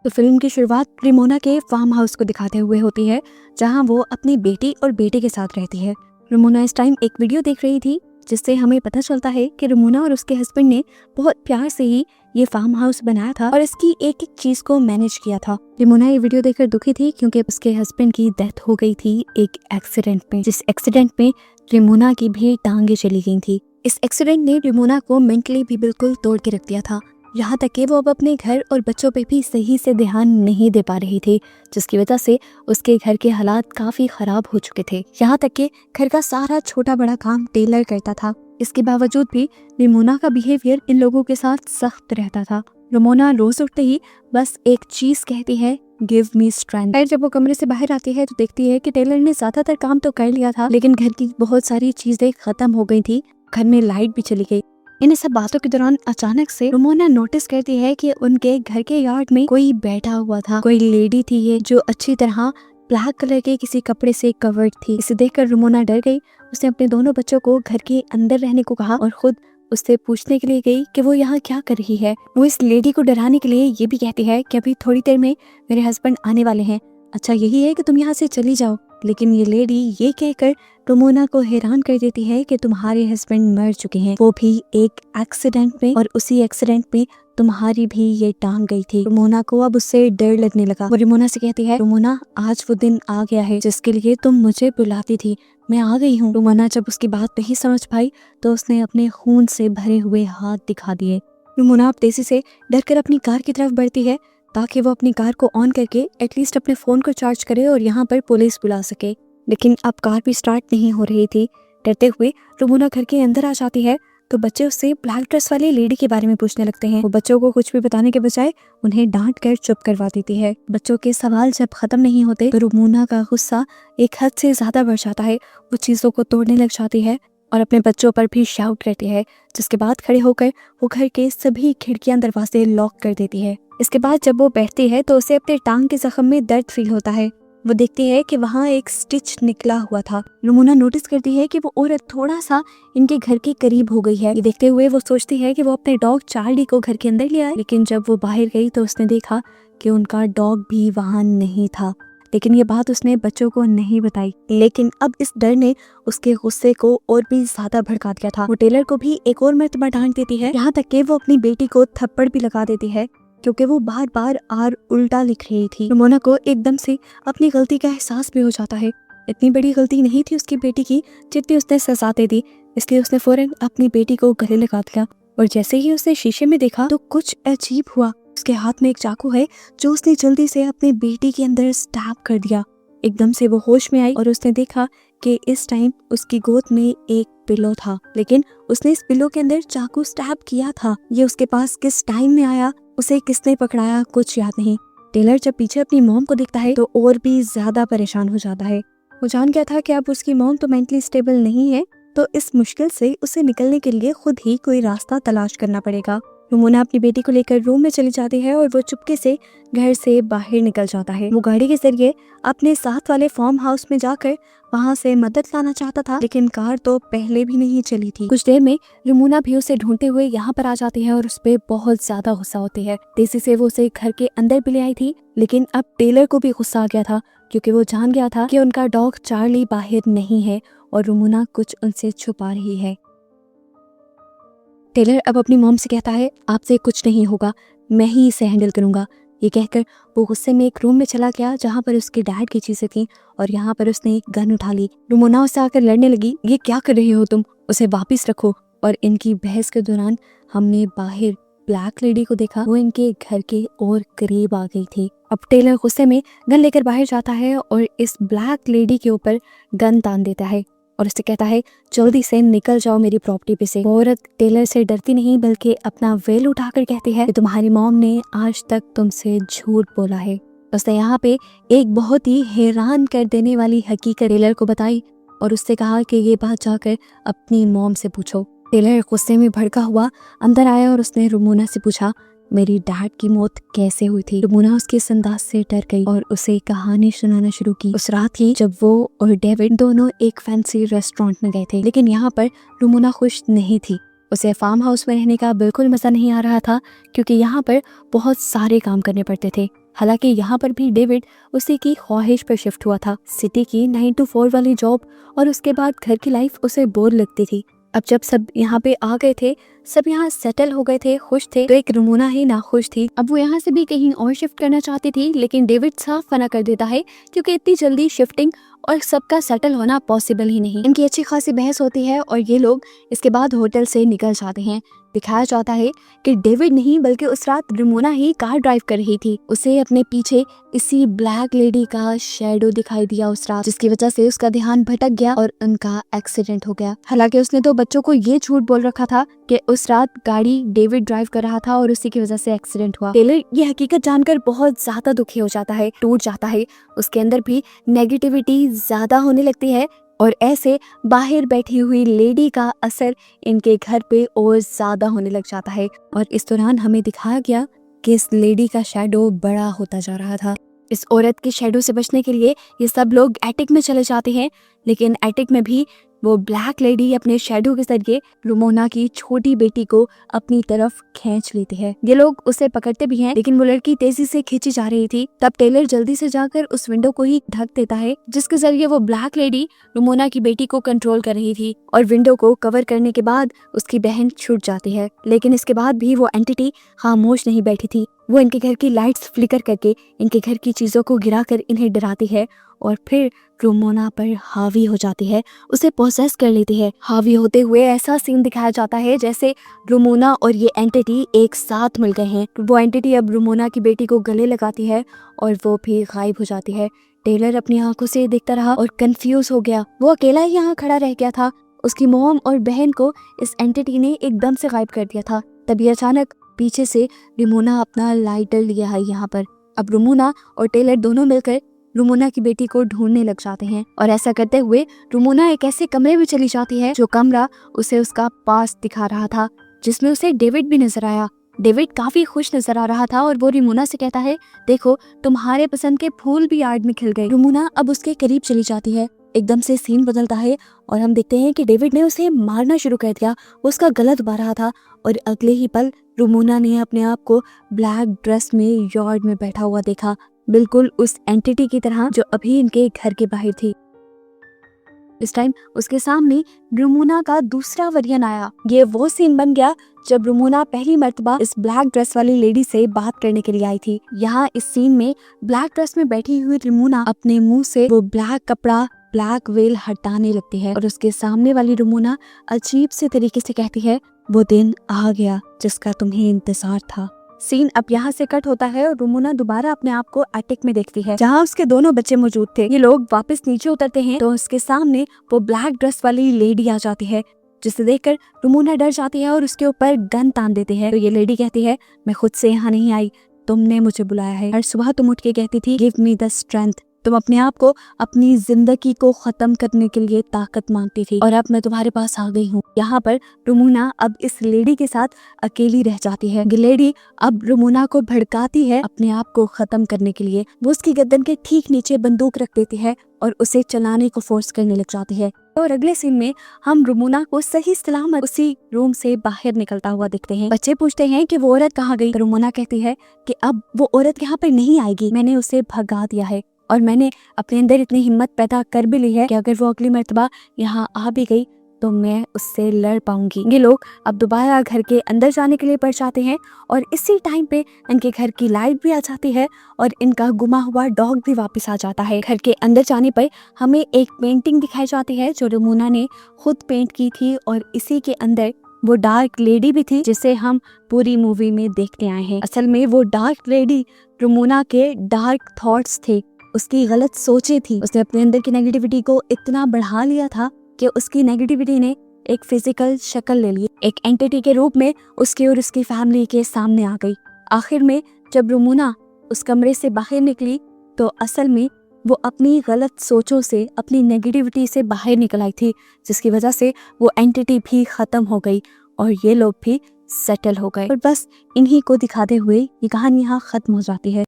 तो फिल्म की शुरुआत रेमोना के फार्म हाउस को दिखाते हुए होती है, जहां वो अपनी बेटी और बेटे के साथ रहती है। रेमोना इस टाइम एक वीडियो देख रही थी, जिससे हमें पता चलता है कि रेमोना और उसके हस्बैंड ने बहुत प्यार से ही ये फार्म हाउस बनाया था और इसकी एक एक चीज को मैनेज किया था। रेमोना ये वीडियो देखकर दुखी थी, क्योंकि उसके हस्बैंड की डेथ हो गई थी एक एक्सीडेंट में, जिस एक्सीडेंट में रेमोना की भी टांगे चली गई थी। इस एक्सीडेंट ने रेमोना को मेंटली भी बिल्कुल तोड़ के रख दिया था, यहाँ तक कि वो अब अपने घर और बच्चों पे भी सही से ध्यान नहीं दे पा रही थी, जिसकी वजह से उसके घर के हालात काफी खराब हो चुके थे। यहाँ तक कि घर का सारा छोटा बड़ा काम टेलर करता था। इसके बावजूद भी रेमोना का बिहेवियर इन लोगों के साथ सख्त रहता था। रेमोना रोज उठते ही बस एक चीज कहती है, गिव मी स्ट्रेंथ। फिर जब वो कमरे से बाहर आती है तो देखती है कि टेलर ने ज्यादातर काम तो कर लिया था, लेकिन घर की बहुत सारी चीजें खत्म हो गई थी। घर में लाइट भी चली गई। इन सब बातों के दौरान अचानक से रेमोना नोटिस करती है कि उनके घर के यार्ड में कोई बैठा हुआ था। कोई लेडी थी ये, जो अच्छी तरह ब्लैक कलर के किसी कपड़े से कवर्ड थी। इसे देखकर रेमोना डर गई। उसने अपने दोनों बच्चों को घर के अंदर रहने को कहा और खुद उससे पूछने के लिए गई कि वो यहाँ क्या कर रही है। वो इस लेडी को डराने के लिए ये भी कहती है कि अभी थोड़ी देर में मेरे हस्बैंड आने वाले हैं, अच्छा यही है कि तुम यहाँ से चली जाओ। लेकिन ये लेडी ये कहकर रेमोना को हैरान कर देती है कि तुम्हारे हस्बैंड मर चुके हैं, वो भी एक एक्सीडेंट में, और उसी एक्सीडेंट में तुम्हारी भी ये टांग गई थी। रेमोना को अब उससे डर लगने लगा। वो रेमोना से कहती है, रेमोना आज वो दिन आ गया है जिसके लिए तुम मुझे बुलाती थी, मैं आ गई हूँ। रेमोना जब उसकी बात नहीं समझ पाई तो उसने अपने खून से भरे हुए हाथ दिखा दिए। रेमोना अब तेजी से डर कर अपनी कार की तरफ बढ़ती है, ताकि वो अपनी कार को ऑन करके एटलीस्ट अपने फोन को चार्ज करे और यहाँ पर पुलिस बुला सके। लेकिन अब कार भी स्टार्ट नहीं हो रही थी। डरते हुए रेमोना घर के अंदर आ जाती है तो बच्चे उससे ब्लैक ड्रेस वाली लेडी के बारे में पूछने लगते हैं। वो बच्चों को कुछ भी बताने के बजाय उन्हें डांट कर चुप करवा देती है। बच्चों के सवाल जब खत्म नहीं होते तो रेमोना का गुस्सा एक हद से ज्यादा बढ़ जाता है। वो चीजों को तोड़ने लग जाती है और अपने बच्चों पर भी शाउट करती है, जिसके बाद खड़े होकर वो घर के सभी खिड़कियां दरवाजे लॉक कर देती है। इसके बाद जब वो बैठती है तो उसे अपने टांग के जख्म में दर्द फील होता है। वो देखती है कि वहाँ एक स्टिच निकला हुआ था। रेमोना नोटिस करती है कि वो औरत थोड़ा सा इनके घर के करीब हो गई है। ये देखते हुए वो सोचती है कि वो अपने डॉग चार्ली को घर के अंदर ले आए, लेकिन जब वो बाहर गई तो उसने देखा कि उनका डॉग भी वहाँ नहीं था। लेकिन ये बात उसने बच्चों को नहीं बताई। लेकिन अब इस डर ने उसके गुस्से को और भी ज्यादा भड़का दिया था। वो टेलर को भी एक और मर्तबा डांट देती है, यहाँ तक कि वो अपनी बेटी को थप्पड़ भी लगा देती है, क्योंकि वो बार बार आर उल्टा लिख रही थी। रेमोना को एकदम से अपनी गलती का एहसास भी हो जाता है। इतनी बड़ी गलती नहीं थी उसकी बेटी की जितनी उसने सजा दे दी, इसलिए उसने फौरन अपनी बेटी को गले लगा दिया। और जैसे ही उसने शीशे में देखा तो कुछ अजीब हुआ। उसके हाथ में एक चाकू है जो उसने जल्दी से अपनी बेटी के अंदर स्टैब कर दिया। एकदम से वो होश में आई और उसने देखा कि इस टाइम उसकी गोद में एक पिलो था, लेकिन उसने इस पिलो के अंदर चाकू स्टैब किया था। ये उसके पास किस टाइम में आया, उसे किसने पकड़ाया, कुछ याद नहीं। टेलर जब पीछे अपनी मॉम को देखता है तो और भी ज्यादा परेशान हो जाता है। वो जान गया था कि अब उसकी मॉम तो मेंटली स्टेबल नहीं है, तो इस मुश्किल से उसे निकलने के लिए खुद ही कोई रास्ता तलाश करना पड़ेगा। रेमोना अपनी बेटी को लेकर रूम में चली जाती है और वो चुपके से घर से बाहर निकल जाता है। वो गाड़ी के जरिए अपने साथ वाले फार्म हाउस में जाकर वहाँ से मदद लाना चाहता था, लेकिन कार तो पहले भी नहीं चली थी। कुछ देर में रेमोना भी उसे ढूंढते हुए यहाँ पर आ जाती है और उस पर बहुत ज्यादा गुस्सा होती है। तेजी से वो उसे घर के अंदर भी ले आई थी, लेकिन अब टेलर को भी गुस्सा आ गया था, क्योंकि वो जान गया था कि उनका डॉग चार्ली बाहर नहीं है और रेमोना कुछ उनसे छुपा रही है। टेलर अब अपनी मॉम से कहता है, आपसे कुछ नहीं होगा, मैं ही इसे हैंडल करूंगा। ये कहकर वो गुस्से में एक रूम में चला गया जहाँ पर उसके डैड की चीजें थी, और यहाँ पर उसने एक गन उठा ली। रेमोना उससे आकर लड़ने लगी, ये क्या कर रहे हो तुम, उसे वापस रखो। और इनकी बहस के दौरान हमने बाहर ब्लैक लेडी को देखा, वो इनके घर के और करीब आ गई थी। अब टेलर गुस्से में गन लेकर बाहर जाता है और इस ब्लैक लेडी के ऊपर गन तान देता है और उससे कहता है, जल्दी से निकल जाओ मेरी प्रॉपर्टी पे से। औरत टेलर से डरती नहीं बल्कि अपना वेल उठाकर कहती है कि तुम्हारी मॉम ने आज तक तुमसे झूठ बोला है। उसने यहाँ पे एक बहुत ही हैरान कर देने वाली हकीकत टेलर को बताई और उससे कहा कि ये बात जाकर अपनी मॉम से पूछो। टेलर गुस्से में भड़का हुआ अंदर आया और उसने रेमोना से पूछा, मेरी डैड की मौत कैसे हुई थी। रेमोना उसके इस अंदाज से डर गई और उसे कहानी सुनाना शुरू की। उस रात ही जब वो और डेविड दोनों एक फैंसी रेस्टोरेंट में गए थे, लेकिन यहाँ पर रेमोना खुश नहीं थी। उसे फार्म हाउस में रहने का बिल्कुल मजा नहीं आ रहा था, क्योंकि यहाँ पर बहुत सारे काम करने पड़ते थे। हालांकि यहाँ पर भी डेविड उसी की ख्वाहिश पर शिफ्ट हुआ था। सिटी की 9 to 4 वाली जॉब और उसके बाद घर की लाइफ उसे बोर लगती थी। अब जब सब यहाँ पे आ गए थे, सब यहाँ सेटल हो गए थे, खुश थे, तो एक रमोना ही नाखुश थी। अब वो यहाँ से भी कहीं और शिफ्ट करना चाहती थी, लेकिन डेविड साफ मना कर देता है क्योंकि इतनी जल्दी शिफ्टिंग और सबका सेटल होना पॉसिबल ही नहीं। इनकी अच्छी खासी बहस होती है और ये लोग इसके बाद होटल से निकल जाते हैं। दिखाया जाता है कि डेविड नहीं बल्कि उस रात रमोना ही कार ड्राइव कर रही थी। उसे अपने पीछे इसी ब्लैक लेडी का शैडो दिखाई दिया उस रात, जिसकी वजह से उसका ध्यान भटक गया और उनका एक्सीडेंट हो गया। हालांकि उसने तो बच्चों को ये झूठ बोल रखा था कि उस रात गाड़ी डेविड ड्राइव कर रहा था और उसी की वजह से एक्सीडेंट हुआ। टेलर ये हकीकत जानकर बहुत ज्यादा दुखी हो जाता है, टूट जाता है। उसके अंदर भी नेगेटिविटी ज्यादा होने लगती है और ऐसे बाहर बैठी हुई लेडी का असर इनके घर पे और ज्यादा होने लग जाता है। और इस दौरान हमें दिखाया गया कि इस लेडी का शैडो बड़ा होता जा रहा था। इस औरत के शैडो से बचने के लिए ये सब लोग एटिक में चले जाते हैं, लेकिन एटिक में भी वो ब्लैक लेडी अपने शैडो के जरिए रमोना की छोटी बेटी को अपनी तरफ खींच लेती है। ये लोग उसे पकड़ते भी हैं, लेकिन वो लड़की तेजी से खींची जा रही थी। तब टेलर जल्दी से जाकर उस विंडो को ही ढक देता है, जिसके जरिए वो ब्लैक लेडी रमोना की बेटी को कंट्रोल कर रही थी। और विंडो को कवर करने के बाद उसकी बहन छूट जाती है, लेकिन इसके बाद भी वो एंटिटी खामोश नहीं बैठी थी। वो इनके घर की लाइट्स फ्लिकर करके इनके घर की चीजों को गिराकर इन्हें डराती है और फिर रमोना पर हावी हो जाती है, उसे पोसेस कर लेती है। हावी होते हुए ऐसा सीन दिखाया जाता है जैसे रमोना और ये एंटिटी एक साथ मिल गए हैं। वो एंटिटी अब रमोना की बेटी को गले लगाती है और वो भी गायब हो जाती है। टेलर अपनी आंखों से देखता रहा और कंफ्यूज हो गया। वो अकेला ही यहाँ खड़ा रह गया था। उसकी मॉम और बहन को इस एंटिटी ने एकदम से गायब कर दिया था। तभी अचानक पीछे से रमोना अपना लाइटर लिया है यहाँ पर। अब रमोना और टेलर दोनों मिलकर रमोना की बेटी को ढूंढने लग जाते हैं और ऐसा करते हुए रमोना एक ऐसे कमरे में चली जाती है जो कमरा उसे उसका पास दिखा रहा था, जिसमें उसे डेविड भी नजर आया। डेविड काफी खुश नजर आ रहा था और वो रमोना से कहता है, देखो तुम्हारे पसंद के फूल भी यार्ड में खिल गए। रमोना अब उसके करीब चली जाती है। एकदम से सीन बदलता है और हम देखते हैं कि डेविड ने उसे मारना शुरू कर दिया। वो उसका गला दबा रहा था और अगले ही पल रमोना ने अपने आप को ब्लैक ड्रेस में यार्ड में बैठा हुआ देखा, बिल्कुल उस एंटिटी की तरह जो अभी इनके घर के बाहर थी। इस टाइम उसके सामने रमोना का दूसरा वर्जन आया। ये वो सीन बन गया जब रमोना पहली मर्तबा इस ब्लैक ड्रेस वाली लेडी से बात करने के लिए आई थी। यहाँ इस सीन में ब्लैक ड्रेस में बैठी हुई रमोना अपने मुंह से वो ब्लैक कपड़ा, ब्लैक वेल हटाने लगती है और उसके सामने वाली रमोना अजीब से तरीके से कहती है, वो दिन आ गया जिसका तुम्हें इंतजार था। सीन अब यहाँ से कट होता है और रमोना दोबारा अपने आप को एटिक में देखती है जहाँ उसके दोनों बच्चे मौजूद थे। ये लोग वापस नीचे उतरते हैं तो उसके सामने वो ब्लैक ड्रेस वाली लेडी आ जाती है, जिसे देखकर रमोना डर जाती है और उसके ऊपर गन तान देते हैं। तो ये लेडी कहती है, मैं खुद से यहाँ नहीं आई, तुमने मुझे बुलाया है। हर सुबह तुम उठ के कहती थी, गिव मी द स्ट्रेंथ। तुम अपने आप को अपनी जिंदगी को खत्म करने के लिए ताकत मांगती थी और अब मैं तुम्हारे पास आ गई हूँ। यहाँ पर रमोना अब इस लेडी के साथ अकेली रह जाती है। लेडी अब रमोना को भड़काती है अपने आप को खत्म करने के लिए। वो उसकी गर्दन के ठीक नीचे बंदूक रख देती है और उसे चलाने को फोर्स करने लग जाती है। और अगले सीन में हम रमोना को सही सलामत उसी रूम से बाहर निकलता हुआ दिखते हैं। बच्चे पूछते हैं कि वो औरत कहाँ गई। रमोना कहती है कि अब वो औरत यहाँ पर नहीं आएगी, मैंने उसे भगा दिया है और मैंने अपने अंदर इतनी हिम्मत पैदा कर भी ली है कि अगर वो अगली मर्तबा यहाँ आ भी गई तो मैं उससे लड़ पाऊंगी। ये लोग अब दोबारा घर के अंदर जाने के लिए पड़ जाते हैं और इसी टाइम पे इनके घर की लाइट भी आ जाती है और इनका गुमा हुआ डॉग भी वापस आ जाता है। घर के अंदर जाने पर हमें एक पेंटिंग दिखाई जाती है जो रमोना ने खुद पेंट की थी और इसी के अंदर वो डार्क लेडी भी थी जिसे हम पूरी मूवी में देखते आए हैं। असल में वो डार्क लेडी रमोना के डार्क थॉट्स थे, उसकी गलत सोचें थी। उसने अपने अंदर की नेगेटिविटी को इतना बढ़ा लिया था कि उसकी नेगेटिविटी ने एक फिजिकल शक्ल ले ली, एक एंटिटी के रूप में उसके और उसकी फैमिली के सामने आ गई। आखिर में जब रमोना उस कमरे से बाहर निकली तो असल में वो अपनी गलत सोचों से, अपनी नेगेटिविटी से बाहर निकल आई थी, जिसकी वजह से वो एंटिटी भी खत्म हो गई और ये लोग भी सेटल हो गए। और बस इन्हीं को दिखाते हुए ये कहानी यहाँ खत्म हो जाती है।